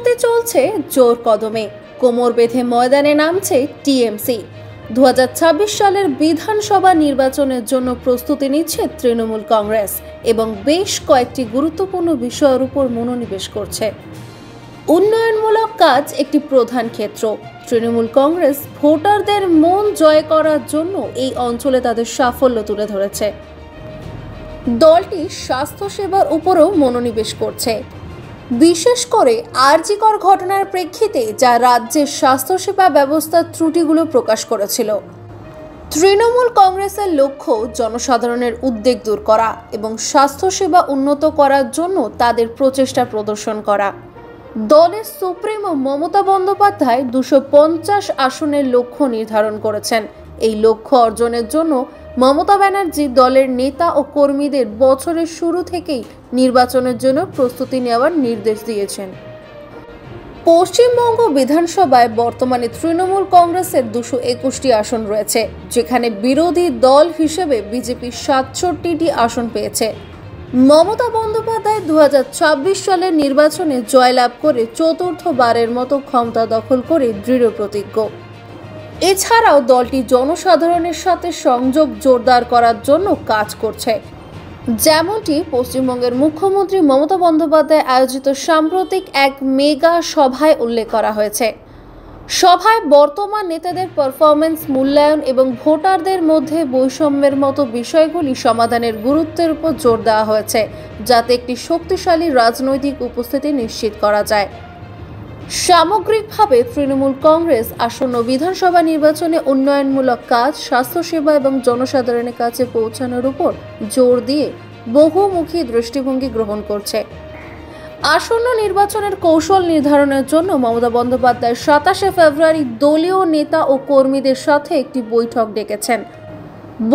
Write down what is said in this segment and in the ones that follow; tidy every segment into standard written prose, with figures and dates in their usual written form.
প্রস্তুতি চলছে জোর কদমে, কোমর বেঁধে ময়দানে নামছে টিএমসি। 2026 সালের বিধানসভা নির্বাচনের জন্য প্রস্তুতি নিচ্ছে তৃণমূল কংগ্রেস এবং বেশ কয়েকটি গুরুত্বপূর্ণ বিষয়ের উপর মনোনিবেশ করছে। উন্নয়নমূলক কাজ একটি প্রধান ক্ষেত্র। তৃণমূল কংগ্রেস ভোটারদের মন জয় করার জন্য এই অঞ্চলে তাদের সাফল্য তুলে ধরেছে। দলটি স্বাস্থ্যসেবার উপরও মনোনিবেশ করছে, বিশেষ করে আরজিকর ঘটনার প্রেক্ষিতে যা রাজ্যের স্বাস্থ্যসেবা ব্যবস্থার ত্রুটিগুলো প্রকাশ করেছিল। তৃণমূল কংগ্রেসের লক্ষ্য জনসাধারণের উদ্বেগ দূর করা এবং স্বাস্থ্যসেবা উন্নত করার জন্য তাদের প্রচেষ্টা প্রদর্শন করা। দলের সুপ্রিমো মমতা বন্দ্যোপাধ্যায় 250 আসনের লক্ষ্য নির্ধারণ করেছেন। এই লক্ষ্য অর্জনের জন্য মমতা ব্যানার্জি দলের নেতা ও কর্মীদের বছরের শুরু থেকেই নির্বাচনের জন্য প্রস্তুতি নেওয়ার নির্দেশ দিয়েছেন। পশ্চিমবঙ্গ বিধানসভায় বর্তমানে তৃণমূল কংগ্রেসের 221টি আসন রয়েছে, যেখানে বিরোধী দল হিসেবে বিজেপি 67টি আসন পেয়েছে। মমতা বন্দ্যোপাধ্যায় 2026 সালের নির্বাচনে জয়লাভ করে চতুর্থবারের মতো ক্ষমতা দখল করে দৃঢ় প্রতিজ্ঞ। এছাড়াও দলটি জনসাধারণের সাথে সংযোগ জোরদার করার জন্য কাজ করছে, যেমনটি পশ্চিমবঙ্গের মুখ্যমন্ত্রী মমতা বন্দ্যোপাধ্যায় আয়োজিত সাম্প্রতিক এক মেগা সভায় উল্লেখ করা হয়েছে। সভায় বর্তমান নেতাদের পারফরমেন্স মূল্যায়ন এবং ভোটারদের মধ্যে বৈষম্যের মতো বিষয়গুলি সমাধানের গুরুত্বের উপর জোর দেওয়া হয়েছে, যাতে একটি শক্তিশালী রাজনৈতিক উপস্থিতি নিশ্চিত করা যায়। সামগ্রিকভাবে তৃণমূল কংগ্রেস আসন্ন বিধানসভা নির্বাচনে উন্নয়নমূলক কাজ, স্বাস্থ্যসেবা এবং জনসাধারণের কাছে পৌঁছানোর উপর জোর দিয়ে বহুমুখী দৃষ্টিভঙ্গি গ্রহণ করছে। আসন্ন নির্বাচনের কৌশল নির্ধারণের জন্য মমতা বন্দ্যোপাধ্যায় 27 ফেব্রুয়ারি দলীয় নেতা ও কর্মীদের সাথে একটি বৈঠক ডেকেছেন।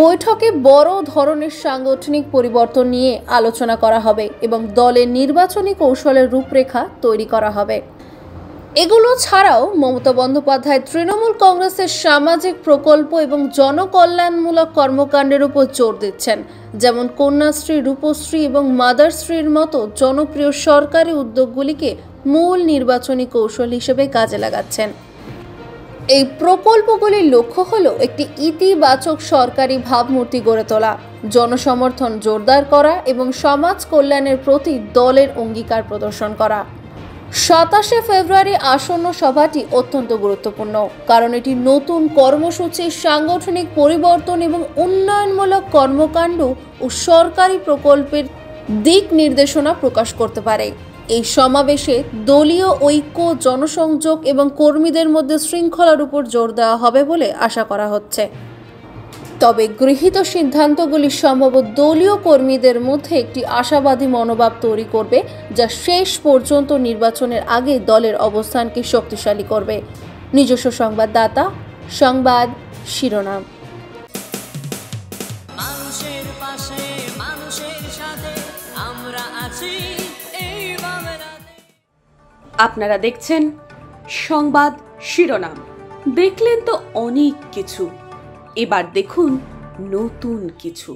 বৈঠকে বড় ধরনের সাংগঠনিক পরিবর্তন নিয়ে আলোচনা করা হবে এবং দলের নির্বাচনী কৌশলের রূপরেখা তৈরি করা হবে। এগুলো ছাড়াও মমতা বন্দ্যোপাধ্যায় তৃণমূল কংগ্রেসের সামাজিক প্রকল্প এবং জনকল্যাণমূলক কর্মকাণ্ডের উপর জোর দিচ্ছেন, যেমন কন্যাশ্রী, রূপশ্রী এবং মাদারশ্রীর মতো জনপ্রিয় সরকারি উদ্যোগগুলিকে মূল নির্বাচনী কৌশল হিসেবে কাজে লাগাচ্ছেন। এই প্রকল্পগুলির লক্ষ্য হল একটি ইতিবাচক সরকারি ভাবমূর্তি গড়ে তোলা, জনসমর্থন জোরদার করা এবং সমাজ কল্যাণের প্রতি দলের অঙ্গীকার প্রদর্শন করা। 27 ফেব্রুয়ারি আসন্ন সভাটি অত্যন্ত গুরুত্বপূর্ণ, কারণ এটি নতুন কর্মসূচি, সাংগঠনিক পরিবর্তন এবং উন্নয়নমূলক কর্মকাণ্ড ও সরকারি প্রকল্পের দিক নির্দেশনা প্রকাশ করতে পারে। এই সমাবেশে দলীয় ঐক্য, জনসংযোগ এবং কর্মীদের মধ্যে শৃঙ্খলার উপর জোর দেওয়া হবে বলে আশা করা হচ্ছে। তবে গৃহীত সিদ্ধান্তগুলি সম্ভবত দলীয় কর্মীদের মধ্যে একটি আশাবাদী মনোভাব তৈরি করবে, যা শেষ পর্যন্ত নির্বাচনের আগে দলের অবস্থানকে শক্তিশালী করবে। নিজস্ব সংবাদদাতা, সংবাদ শিরোনাম। মানুষের পাশে, মানুষের সাথে আমরা আছি এই বাংলাতে। আপনারা দেখছেন সংবাদ শিরোনাম। দেখলেন তো অনেক কিছু, এবার দেখুন নতুন কিছু।